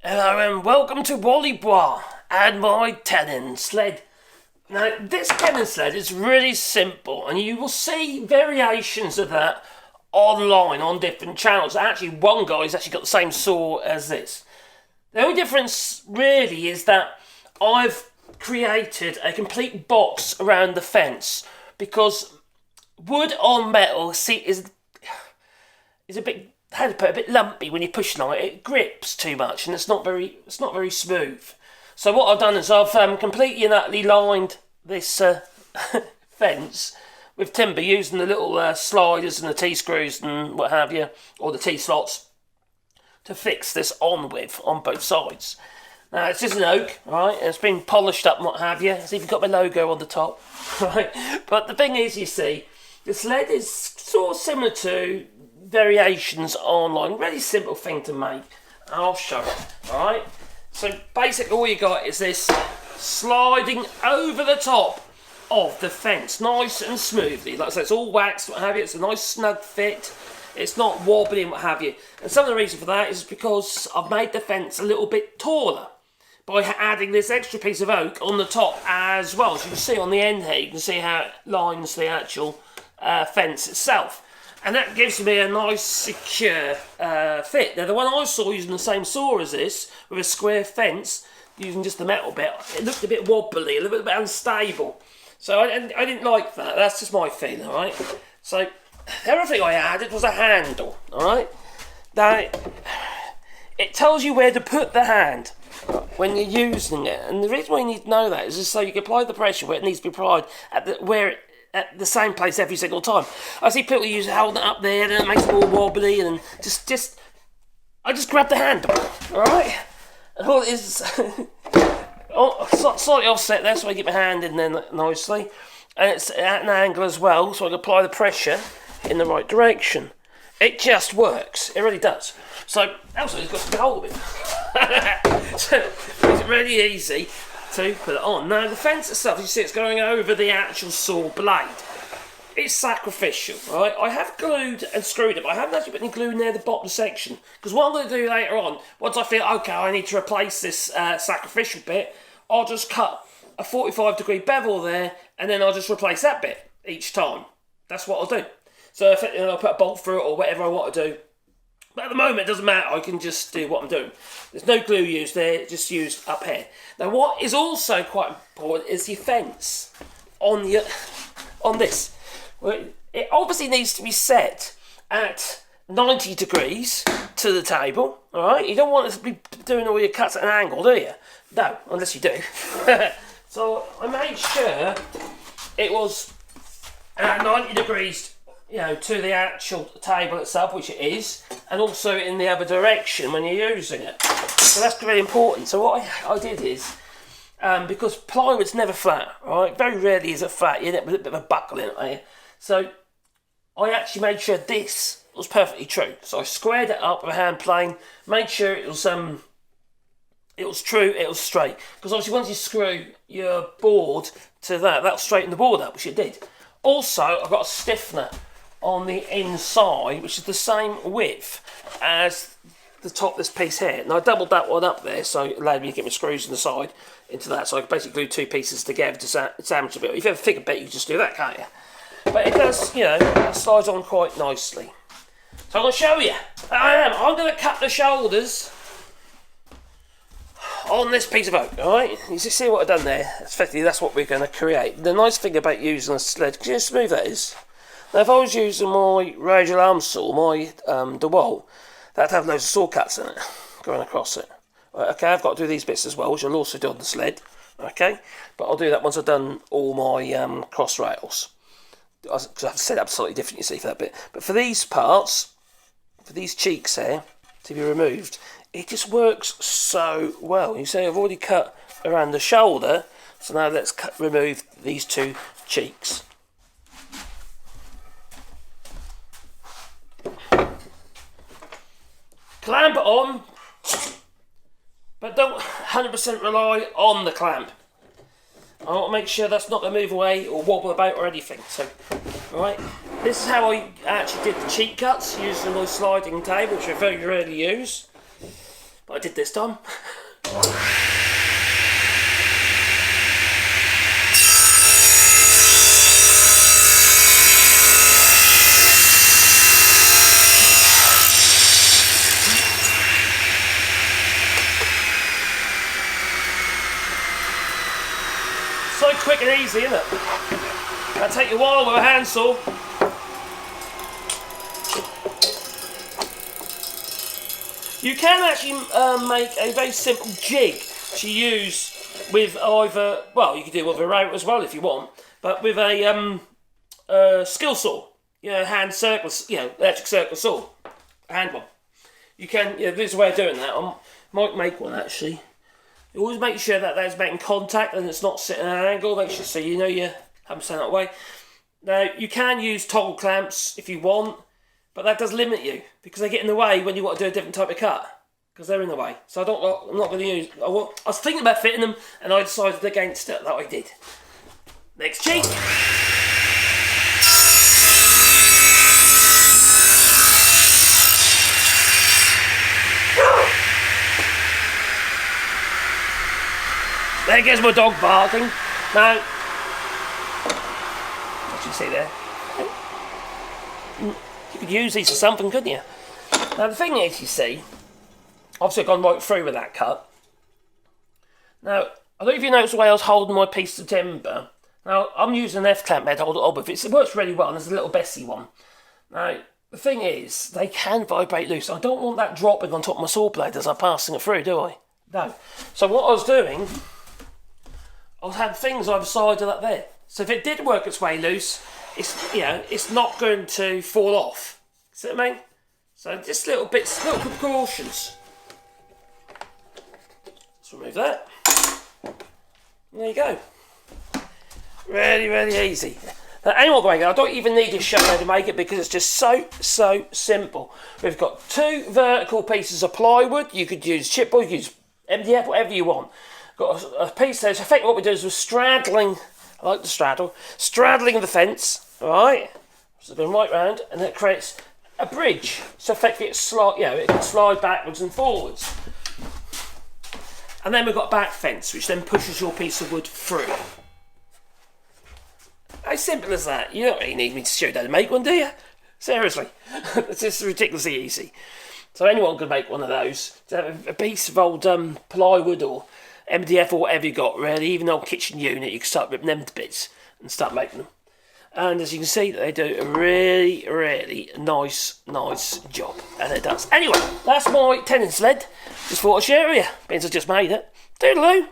Hello and welcome to Wallybois and my Tenon Sled. Now this Tenon Sled is really simple and you will see variations of that online on different channels. Actually one guy's actually got the same saw as this. The only difference really is that I've created a complete box around the fence because wood on metal is a bit a bit lumpy when you're pushing on it. It grips too much and it's not very smooth. So what I've done is I've completely and utterly lined this fence with timber using the little sliders and the T-screws and what have you, or the T-slots, to fix this on with on both sides. Now it's just an oak, right? It's been polished up and what have you. It's even got my logo on the top, right? But the thing is, you see, the sled is sort of similar to variations online. Really simple thing to make. I'll show it, alright? So basically all you got is this sliding over the top of the fence, nice and smoothly. Like I said, it's all waxed, what have you. It's a nice snug fit. It's not wobbly and what have you. And some of the reason for that is because I've made the fence a little bit taller by adding this extra piece of oak on the top as well. So you can see on the end here, you can see how it lines the actual fence itself. And that gives me a nice secure fit. Now the one I saw using the same saw as this, with a square fence, using just the metal bit, it looked a bit wobbly, a little bit unstable. So I didn't like that. That's just my feeling, alright? So the other thing I added was a handle, alright? Now it tells you where to put the hand when you're using it. And the reason why you need to know that is just so you can apply the pressure where it needs to be applied at the same place every single time. I see people holding it up there and it makes it all wobbly, and I just grab the handle, alright? And all it is slightly offset there so I get my hand in there nicely, and it's at an angle as well so I can apply the pressure in the right direction. It just works, it really does. So also it's got to get hold of it. So it makes it really easy to put it on. Now the fence itself, you see it's going over the actual saw blade. It's sacrificial, right? I have glued and screwed it, but I haven't actually put any glue near the bottom section, because what I'm going to do later on, once I feel okay I need to replace this sacrificial bit, I'll just cut a 45-degree bevel there and then I'll just replace that bit each time. That's what I'll do. So if I'll put a bolt through it or whatever I want to do. But at the moment, it doesn't matter. I can just do what I'm doing. There's no glue used there, just used up here. Now, what is also quite important is the fence on this. Well, it obviously needs to be set at 90 degrees to the table. All right, you don't want to be doing all your cuts at an angle, do you? No, unless you do. So I made sure it was at 90 degrees. To the actual table itself, which it is, and also in the other direction when you're using it. So that's really important. So what I did is, because plywood's never flat, right? Very rarely is it flat. You end up with a bit of a buckle in it, right? So I actually made sure this was perfectly true. So I squared it up with a hand plane, made sure it was true, it was straight. Because obviously once you screw your board to that'll straighten the board up, which it did. Also, I've got a stiffener on the inside, which is the same width as the top of this piece here. And I doubled that one up there, so it allowed me to get my screws in the side into that, so I could basically glue two pieces together to sandwich a bit. If you have a thicker bit, you can just do that, can't you? But it does, it slides on quite nicely. So I'm going to show you. I'm going to cut the shoulders on this piece of oak, alright? You see what I've done there? Effectively, that's what we're going to create. The nice thing about using a sled, because you know how smooth that is? Now, if I was using my radial arm saw, my DeWalt, that'd have loads of saw cuts in it going across it. Right, okay, I've got to do these bits as well, which I'll also do on the sled. Okay, but I'll do that once I've done all my cross rails. Because I've set up slightly different, you see, for that bit. But for these parts, for these cheeks here, to be removed, it just works so well. You see, I've already cut around the shoulder, so now let's remove these two cheeks. Clamp it on, but don't 100% rely on the clamp. I want to make sure that's not going to move away or wobble about or anything. So, alright, this is how I actually did the cheek cuts using my sliding table, which I very rarely use. but I did this time. So quick and easy, isn't it? That'll take you a while with a handsaw. You can actually make a very simple jig to use with either, well, you can do it with a router as well if you want, but with a skill saw, hand circle, electric circle saw, a hand one. You can, there's a way of doing that. I might make one actually. You always make sure that that's making contact and it's not sitting at an angle. Make sure so you know you haven't stand that way. Now you can use toggle clamps if you want, but that does limit you because they get in the way when you want to do a different type of cut because they're in the way. So I'm not going to use. I was thinking about fitting them and I decided against it. That I did. Next cheek. There goes my dog barking. Now, what do you see there? You could use these for something, couldn't you? Now the thing is, you see, obviously I've gone right through with that cut. Now, I don't know if you noticed the way I was holding my piece of timber. Now, I'm using an F-clamp head to hold it up with. It works really well, and there's a little Bessie one. Now, the thing is, they can vibrate loose. I don't want that dropping on top of my saw blade as I'm passing it through, do I? No. So what I was doing, I had things either side of that there. So if it did work its way loose, it's not going to fall off. See what I mean? So just little bits, little precautions. Let's remove that. There you go. Really, really easy. Now, anyone going, I don't even need to show how to make it because it's just so simple. We've got 2 vertical pieces of plywood. You could use chipboard, you could use MDF, whatever you want. Got a piece there. So effectively what we do is we're straddling, I like to straddle, straddling the fence, alright? So going right round, and that creates a bridge. So effectively it can slide backwards and forwards. And then we've got a back fence, which then pushes your piece of wood through. How simple as that? You don't really need me to show you how to make one, do you? Seriously. It's just ridiculously easy. So anyone can make one of those. A piece of old plywood or MDF or whatever you got, really, even old kitchen unit, you can start ripping them to bits and start making them. And as you can see, they do a really, really nice job, and it does. Anyway, that's my Tenon Sled. Just thought I'd share it with you, means I just made it. Toodaloo!